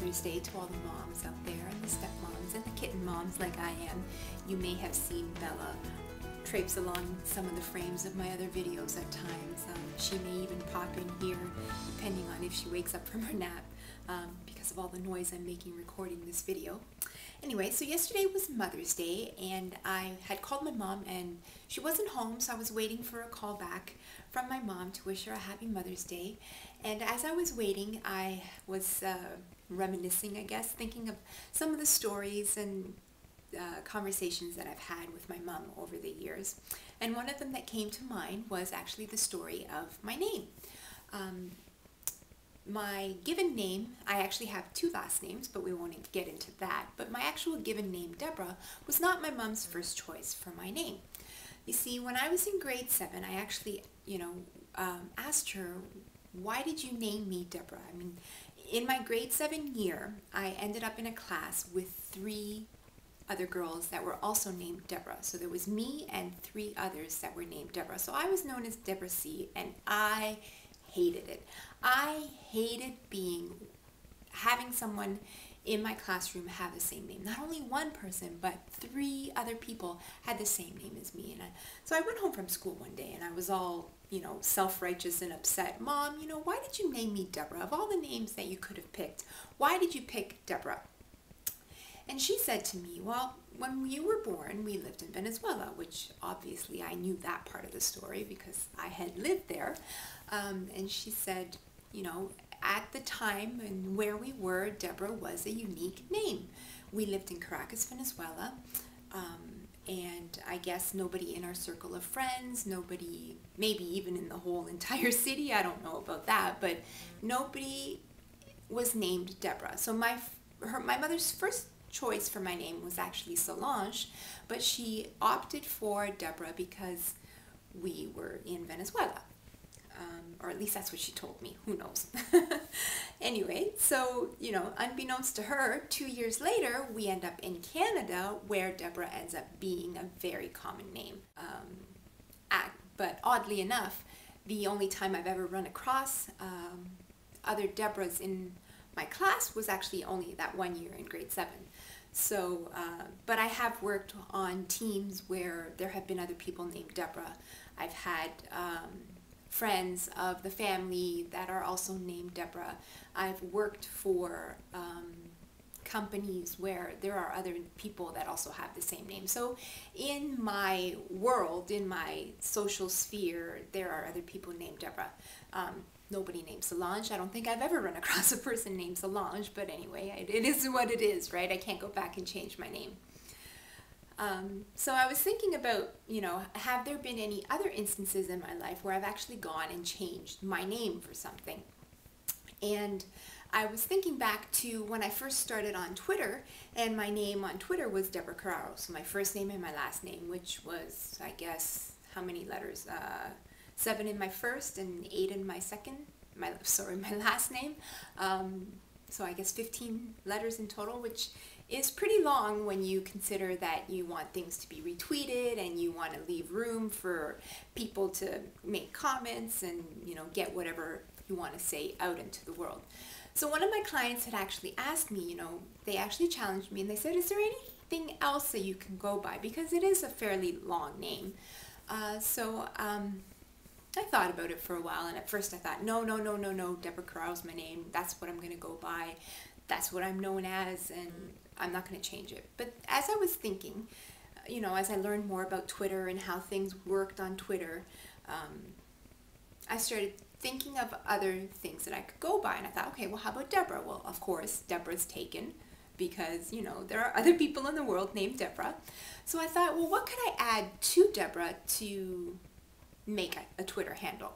Mother's Day to all the moms out there, and the stepmoms and the kitten moms like I am. You may have seen Bella traipse along some of the frames of my other videos at times. She may even pop in here depending on if she wakes up from her nap because of all the noise I'm making recording this video. Anyway, so yesterday was Mother's Day, and I had called my mom and she wasn't home, so I was waiting for a call back from my mom to wish her a happy Mother's Day. And as I was waiting, I was reminiscing, I guess, thinking of some of the stories and conversations that I've had with my mom over the years. And one of them that came to mind was actually the story of my name. My given name, I actually have two last names, but we won't get into that. But my actual given name, Deborah, was not my mom's first choice for my name. You see, when I was in grade 7, I actually, asked her, why did you name me Deborah? I mean, in my grade 7 year, I ended up in a class with 3 other girls that were also named Deborah. So there was me and 3 others that were named Deborah. So I was known as Deborah C, and I hated it. I hated having someone in my classroom have the same name. Not only one person, but 3 other people had the same name as me. And so I went home from school one day and I was all, self-righteous and upset. Mom, why did you name me Deborah? Of all the names that you could have picked, why did you pick Deborah? And she said to me, well, when you were born, we lived in Venezuela, which obviously I knew that part of the story because I had lived there. And she said, at the time and where we were, Deborah was a unique name. We lived in Caracas, Venezuela, and I guess nobody in our circle of friends, nobody, maybe even in the whole entire city, I don't know about that, but nobody was named Deborah. So my mother's first choice for my name was actually Solange, but she opted for Deborah because we were in Venezuela. Or at least that's what she told me. Who knows? Anyway, so, unbeknownst to her, 2 years later, we end up in Canada, where Deborah ends up being a very common name. But oddly enough, the only time I've ever run across other Deborahs in my class was actually only that 1 year in grade 7. So, but I have worked on teams where there have been other people named Deborah. I've had friends of the family that are also named Deborah. I've worked for companies where there are other people that also have the same name. So in my world, in my social sphere, there are other people named Deborah. Nobody named Solange. I don't think I've ever run across a person named Solange, but anyway, it is what it is, right? I can't go back and change my name. So I was thinking about, have there been any other instances in my life where I've actually gone and changed my name for something? And I was thinking back to when I first started on Twitter, and my name on Twitter was Deborah Carraro. So my first name and my last name, which was, I guess, how many letters? 7 in my first and 8 in my second, my last name. So I guess 15 letters in total, which is pretty long when you consider that you want things to be retweeted and you want to leave room for people to make comments and, get whatever you want to say out into the world. So one of my clients had actually asked me, they actually challenged me and they said, is there anything else that you can go by? Because it is a fairly long name. So I thought about it for a while, and at first I thought, no, Deborah Carraro's my name. That's what I'm going to go by. That's what I'm known as, and I'm not going to change it. But as I was thinking, as I learned more about Twitter and how things worked on Twitter, I started thinking of other things that I could go by, and I thought, okay, well, how about Deborah? Well, of course, Deborah's taken because, there are other people in the world named Deborah. So I thought, well, what could I add to Deborah to make a Twitter handle?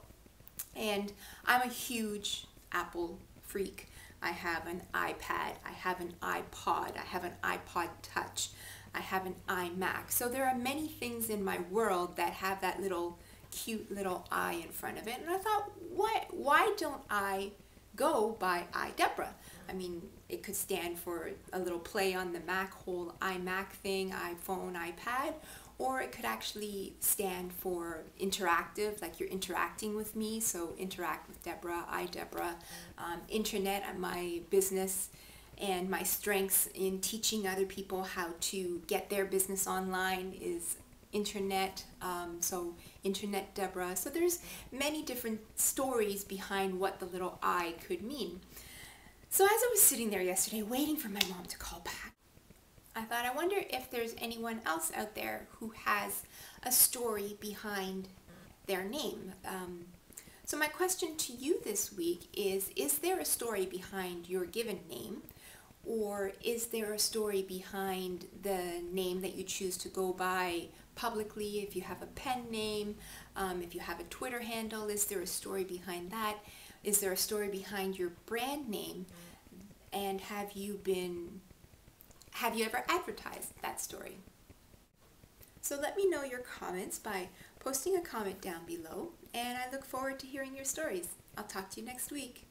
And I'm a huge Apple freak. I have an iPad, I have an iPod, I have an iPod Touch, I have an iMac. So there are many things in my world that have that little cute little I in front of it. And I thought, why don't I go by iDeborah? I mean, it could stand for a little play on the Mac, whole iMac thing, iPhone, iPad, or it could actually stand for interactive, like you're interacting with me, so interact with Deborah, iDeborah. Internet, my business and my strengths in teaching other people how to get their business online is internet, so Internet Deborah. So there's many different stories behind what the little I could mean. So as I was sitting there yesterday waiting for my mom to call back, I thought, I wonder if there's anyone else out there who has a story behind their name. So my question to you this week is there a story behind your given name? Or is there a story behind the name that you choose to go by publicly? If you have a pen name, if you have a Twitter handle, is there a story behind that? Is there a story behind your brand name? And have you ever advertised that story? So let me know your comments by posting a comment down below, and I look forward to hearing your stories. I'll talk to you next week.